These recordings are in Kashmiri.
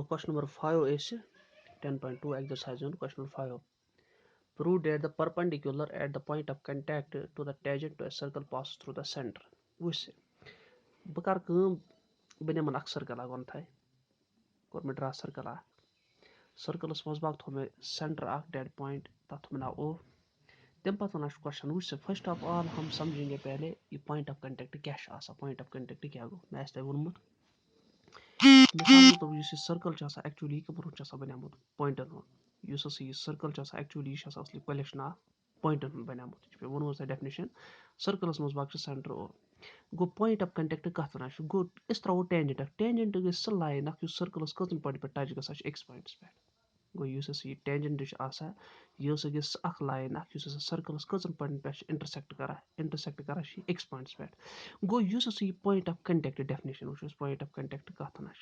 question number 5 is 10.2 exercise on question number 5. Prove that the perpendicular at the point of contact to the tangent to a circle passes through the center. What's it? Bakar kum beneman ak circle agon thai. Kor me draw circle a. Circle is was bag thome center ak dead point tat में ना O. तम पता ना question which से first of all हम समझेंगे पहले ये point of contact क्या है point of contact क्या गो मैं ऐसे बोलूँ मिसाल के तौर पे सर्कल एक्चुअली कम बनियामुत पॉइंटन सर्कल एक्चुअली असली कलेक्शन ऑफ पॉइंटन बनियामुत वो डेफिनेशन सर्कलस मज बाग सेंटर गो पॉइंट ऑफ कंटेक्ट कत वन गो इस त्रो टेंजेंट गई सह लाइन सर्कलस कतन पॉइंट पे टच गस एक्स पॉइंट्स पे गो यह टेंजेंट यह गई लाइन सर्कलस कतन पॉइंट पे इंटरसेक्ट कर एक्स पॉइंट्स पे गो यह पॉइंट ऑफ कंटेक्ट डेफिनेशन वो पॉइंट ऑफ कंटेक्ट कत वन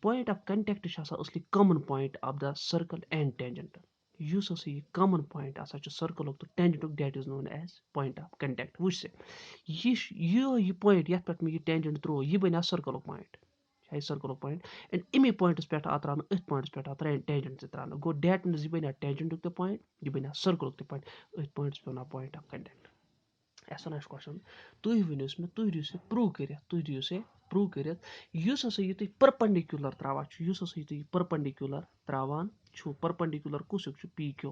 point of contact असली common point of the circle and tangent use common point circle of the tangent that is known as point of contact which ये point यत पे ये tangent थ्रो ये बना circle point circle point and इमे points पे आत्रान इथ points पे आत्रान tangent त्रान गो that means ये बना tangent the point ये बना circle the point इथ points पे ना point of contact ऐसा ना क्वेश्चन तुह वनिस मे तुह दियो से प्रूव कर यह परपेंडिकुलर त्रावान यह परपेंडिकुलर त्रावान परपेंडिकुलर कुछ पी क्यू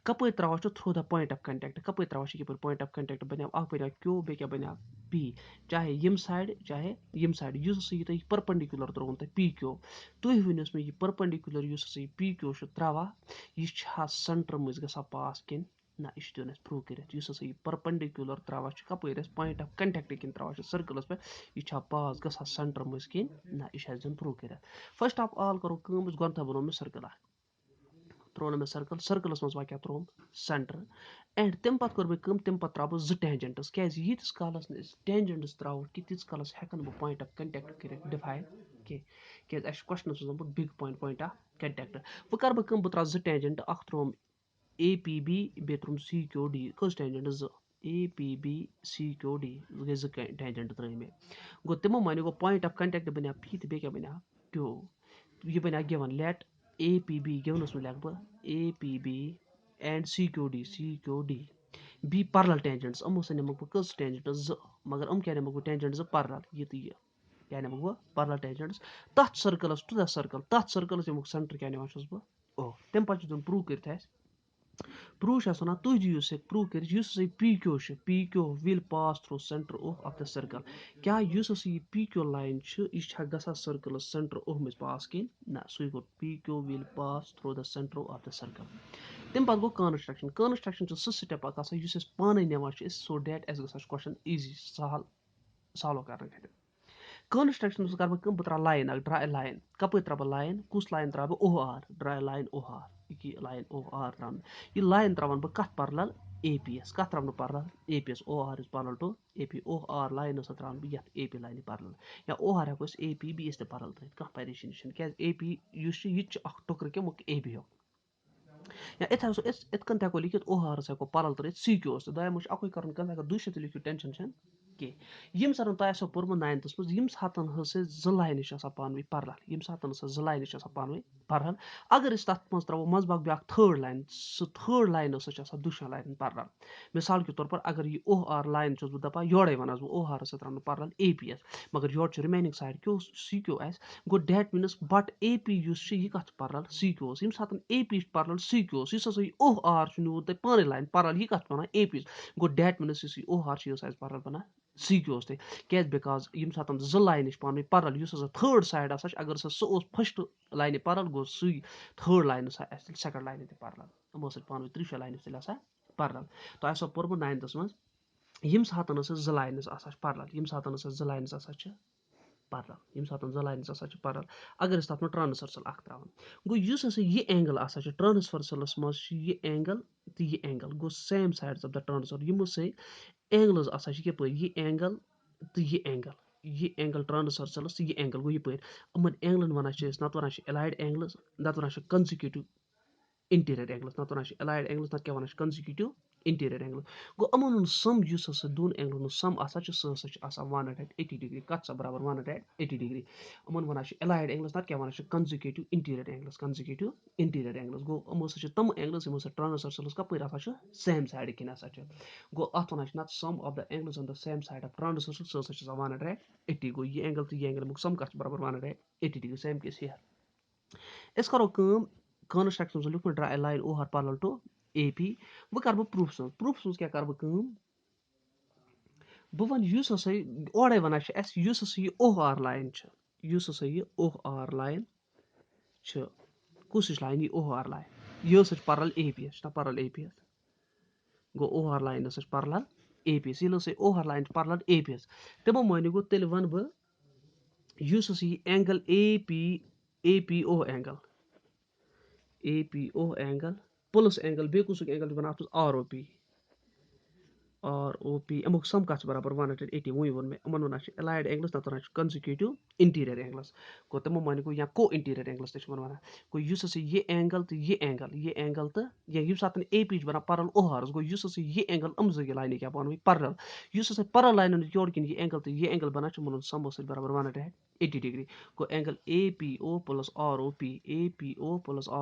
कप त्रावान through the point of contact कप त्रावान ये पॉइंट ऑफ कंटेक्ट बना बना क्यू बे बना पी चाहे यम साइड यह परपेंडिकुलर त्रोन तह पी क्यू तुह वनिस मे यह परपेंडिकुलर पी क्यू त्रावान यह सेंटर मज ग पास किन ना यह दिन प्रूव कर परपेंडिकुलर त्रावान कप पॉइंट ऑफ कंटेक्ट किन त्रावान सर्कलस पे यह पास ग सेंटर मज किन ना यह दिन प्रूव कर फर्स्ट ऑफ ऑल करो गोथ बनो मे सर्कल त्रो मे सर्कलस मज क्या त्रोम सेंटर एंड तम पे कोर बम तम पे त्रा बह टेंजेंट्स क्या यीस कालस टेंजेंट्स त्रो कि तीस कालस हेकन बह पॉइंट ऑफ कंटेक्ट कर डिफाइन क्या क्वेश्चन बिग पॉइंट ऑफ कंटेक्ट वह कर बह त्रा टेंजेंट त्रोम ए पी बी बे त्रोम सी क्यू डी कस tangent A P B C Q D गई टेंजेंट त्र मे गो तमो मान गो पॉइंट ऑफ कंटेक्ट बना पी तो बे बना क्यू यह बना given let A P B गिवनस में लिख बह A P B and C Q D be parallel tangents अमो से नमक बह कस टेंजेंट्स मगर क्या नमक बह टेंजेंट्स पैरेलल ये तो ये क्या नमक बह पैरेलल टेंजेंट्स तथ circles to the circles यमुक centre क्या निवान बह ओ तम पे प्रूव कर प्रूव वन तुह दियो से प्रूव कर P Q will pass through center of the circle क्या पी क्यू लाइन यह ग सर्कल सेंटर मज पास किन ना सह गो P Q will pass through the center of the circle तम पे गो कंस्ट्रक्शन सह स्टेप पान निवान सो डेट क्वेश्चन इजी सहल सॉल्व कर कंस्ट्रक्शन कर बह त्रा लाइन ड्रा ए लाइन कप त्रा बह लाइन कुछ लाइन त्रा बह O are draw a line O R line O R त्रान यह लाइन त्रावन बह कत पैरेलल ए पी एस कत त्रावन parallel A P S O R is parallel to A P O R line त्रावन बह यथ ए पी लाइन पैरेलल या ओ आर हेको ए पी बी ते पैरेलल थ कह परेशानी क्या ए पी यह टुकर कमुक ए पी हो या इत कन हेको लिखित ओ आर हेको पैरेलल त्र सी क्यू दो अकुई कर दूसरे तो लिखियो टेंशन कह सर तुम पोर्मुत 9th मज यम सात ज लाइन पान पैरेलल यम सात ज लाइन पान पैरेलल अगर तथ मज त्रो मज बाग ब्या थर्ड लाइन सह थर्ड लाइन दुशन लाइन पैरेलल मिसाल के तौर पर अगर यह ओ आर लाइन बह दपा योड़े वन बह ओ आर त्रान पैरेलल ए पी एस मगर योर remaining side Q C Q गो that means but A P यह कत पैरेलल सी क्यू यम सात A P parallel C Q O R नुत तुम पान लाइन पैरेलल यह कत बना ए पी गो that means O R parallel बना सी क्यू क्या बिकॉज यम सात ज लाइन पान पैरेलल थर्ड साइड अगर सह फर्स्ट लाइन पैरेलल गो सही थर्ड लाइन सेकंड लाइन ते पैरेलल यमो पान त्रिशा लाइन तेल पैरेलल तो पोर्मुत 9th मज यम सात ज लाइन पैरेलल यम सात ज लाइन पैरेलल यम सात ज लाइन पैरेलल अगर तथ ट्रांसवर्सल त्रावान गो यह एंगल ट्रांसवर्सलस मज यह एंगल तो यह एंगल गो same sides of the transversal यमो से एंगल्स कप यह एंगल तो यह एंगल ट्रांसवर्सलस तो यह एंगल गो यप यमन एंगलन वन नत वन एलाइड एंगल्स नत वन कंसिक्यूटिव इंटीरियर एंगल्स नत वन एलाइड एंगल्स नत क्या वन कंसिक्यूटिव इंटीरियर एंगल गो अमन सम युस दोन एंगल सम सह 180 डिग्री कत बराबर 180 डिग्री अमन वन एलाइड एंगल्स नत क्या वन कंजिक्यूटिव इंटीरियर एंगल्स गो अमो सह तम एंगल्स यमो सह ट्रांसवर्सल्स कपर सेम साइड किन गो अत वन नत sum of the angles on the same side of transversal सह 180 गो ये एंगल तो ये एंगल सम कत बराबर 180 डिग्री सेम केस हियर अस करो कंस्ट्रक्शन लिख draw a line O R parallel to AP वह कर बह प्रूफ सोज क्या कर बह बह वन ओडे वन यह OR लाइन यह OR लाइन कुछ लाइन यह OR लाइन यह पैरेलल AP पैरेलल AP गो OR लाइन पैरेलल AP ये OR लाइन पैरेलल AP तमो मानि गो तेल वन बह यह angle APO angle plus angle बे कुछ एंगल बना ROP अमुक सम कत बराबर 180 वही वोन मे अमन वन एलाइड एंगल्स नत वन कंजिक्यूटिव इंटीरियर एंगल्स गो तमो मानि गो या को इंटीरियर एंगल्स तक वन गो ये एंगल तो ये एंगल तो ये सात AP बना पैरेलल OR गो ये एंगल अमज लाइन क्या पान पैरेलल पैरेलल लाइन योर किन ये एंगल बना मन सम बराबर 180 डिग्री गो एंगल APO प्लस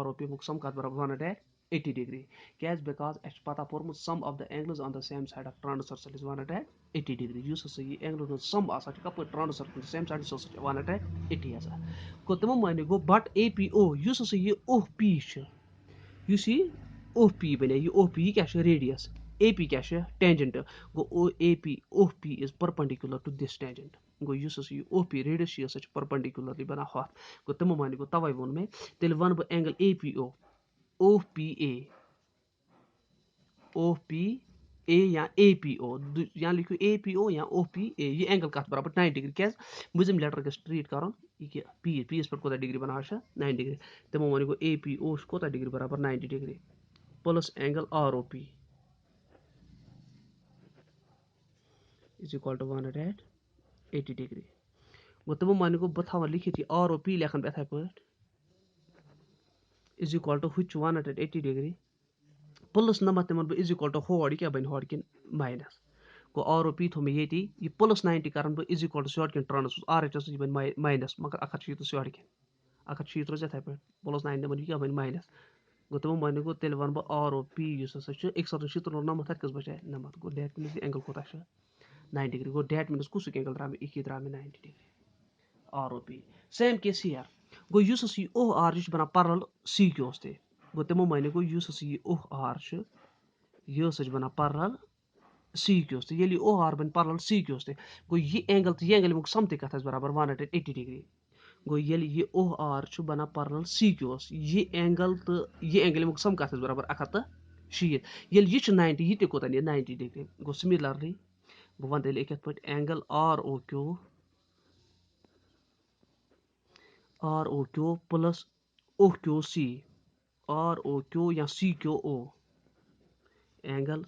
ROP मुक सम कत बराबर 180 degree क्या because अस पता पोर्मुत sum of the angles on the same side of transversal is 180 degree yes ये एंगल sum आसा कप transversal same side सो 180 आसा को तम माने गो but APO यस ये OP यस ये OP बने ये OP क्या रेडियस AP क्या tangent go OP is perpendicular to this tangent go yes ये OP रेडियस यस perpendicularly बना हत गो तम माने गो तवै वोन मे तेल वन ब एंगल APO OPA या APO यहाँ लिखो APO या OPA ये एंगल कत बराबर 90 डिग्री क्या मुझे लेटर गस ट्रीट कर P इस पर कोता डिग्री बना 90 डिग्री तमो वन गो APO कोता डिग्री बराबर 90 degree plus angle ROP is equal to 180 degree गो तमो वन गो बथा लिखित ROP लेखन बथा पट इज इक्वल टू हुच 180 डिग्री प्लस नमत तमन इज इक्वल टू होड़ क्या बन होड़ किन माइनस गो ROP थो मे ये प्लस 90 कर इज इक्वल टू शॉर्ट किन ट्रांस RHS बन माइनस मगर 180 शॉर्ट किन 180 रोज यथे पे प्लस 90 बन क्या बन माइनस गो तमो वन गो तेल वन बह ROP 170 नमत कस बचे नमत गो डेट मीन एंगल कोता 90 डिग्री गो डेट मीन कुछ एंगल द्रा मे द्रा 90 degree ROP same case here गो ये OR बना पैरेलल CQ ते गो तमो वन गो ये OR यह बना पैरेलल CQ ते ये OR बन पैरेलल CQ ते गो ये एंगल मुक सम कत बराबर 180 डिग्री गो ये OR बना पैरेलल CQ ये एंगल मुक सम कत बराबर 160 ये 90 ये कोता 90 डिग्री गो सिमिलरली बह वन तेल एक पे angle ROQ plus OQC ROQ या CQO angle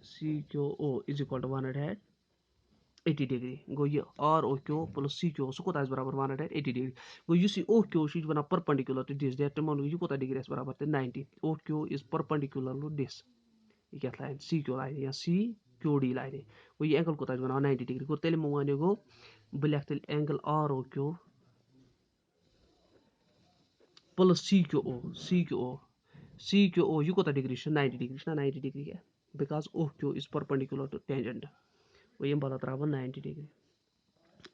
CQO is equal to 180 degree गो ये ROQ प्लस CQO सो कोता बराबर 180 डिग्री गो ये OQ बना परपेंडिकुलर टू दिस दैट मन ये कोता डिग्री बराबर 90 OQ is perpendicular to this ये क्या लाइन CQ लाइन या CQD लाइन गो ये एंगल कोता बना 90 डिग्री गो तेल माने गो बह लेख तेल एंगल ROQ प्लस CQO ये कोता डिग्री 90 डिग्री 90 डिग्री क्या because OQ is perpendicular to tangent वो बल त्रा 90 degree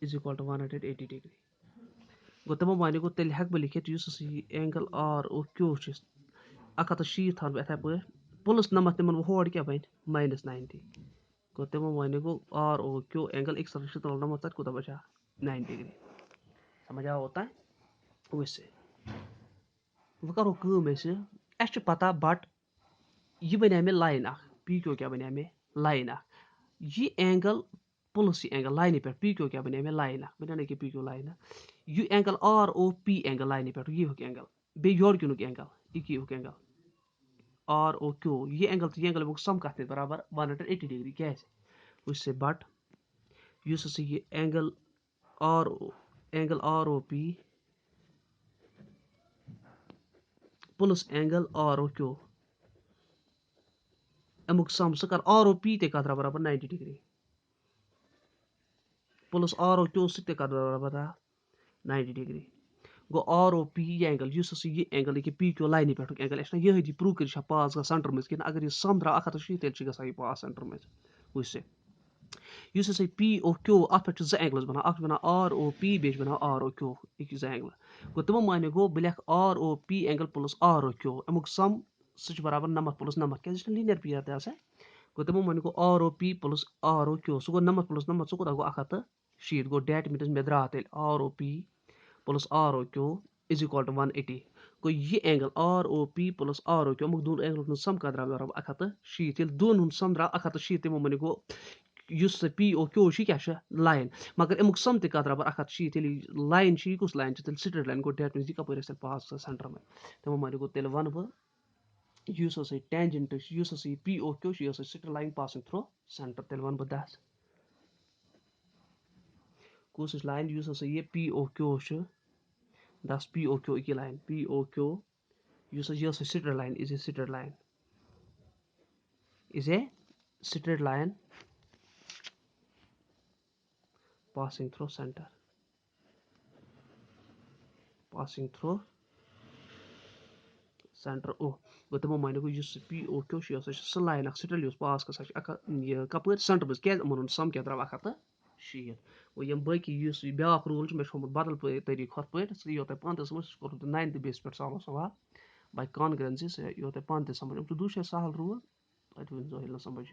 is equal to 180 degree गो तमो वन गो तेल हेक बह लिखित एंगल ROQ 160 थो यथे पे प्लस नमत तमन होड़ क्या बन माइनस 90 गो तमो वन गो ROQ एंगल 160 नमत कोता बचा 90 डिग्री समझ आ होता है वैसे वह करो पता बट यह बने मे लाइन PQ क्या बने मे लाइन ये एंगल प्लस ये एंगल लाइन पे PQ क्या बने मे लाइन बने कि PQ लाइन यह एंगल ROP एंगल लाइन पे यह एंगल बे योर किनुक एंगल यह एंगल ROQ ये एंगल मुक सम कत बराबर 180 डिग्री क्या उससे बट ये angle ROP plus angle ROQ अमुक सम सह कर आर ओ पी ते कत बराबर 90 degree plus R O Q सह कत बराबर 90 डिग्री गो आर ओ पी ये एंगल ये एंगल ये पी क्यू लाइन पे एंगल अस ये प्रूव कर पास सेंटर मज कि अगर यह सम द्राव 180 तेल गसा पास सेंटर मज वुच से पी ओ क्यू अत पे जो एंगल्स बना बना आर ओ पी बे बना आर ओ क्यू एक एंगल गो तमो मानो गो बह लेख R O P angle plus R O Q अमुक सम सह बराबर 90 प्लस 90 क्या लीनियर पेयर ते आसा गो तमो मानो गो R O P plus R O Q सह गो 90 प्लस 90 सह गो 160 गो डेट मीनस मे द्रा तेल R O P plus R O Q is equal to 180 गो ये angle R O P plus R O Q अमुक दोन एंगल सम का द्रा बराबर 160 ये दोन सम द्रा 160 तमो मानो गो पी ओ क्यू क्या लाइन मगर अमुक सम त बराबर 160 लाइन कुस लाइन तेल स्ट्रेट लाइन गो डेट मीन कप पास सेंटर में तमो मानो गो तेल वन बह टेंजेंट पी ओ क्यू यह straight line passing through center तेल वन बह दस कुस लाइन ये पी ओ क्यू दस P O Q line P O Q यह straight line is a straight line passing through center O गो तमो मानो गो पी ओ क्यू यह सह लाइन स्ट्रेट पास गसान कप सेंटर मज क्या सम क्या द्राव 160 गो यम बाकी ब्या रूल मे बदल तरीक हथ पे सह यो पान समझ सह 9th बेस पे सॉल्व सवाल बाय कॉन्ग्रेंसी सह यो पान समझ दूसरे सहल रूल तत वो समझ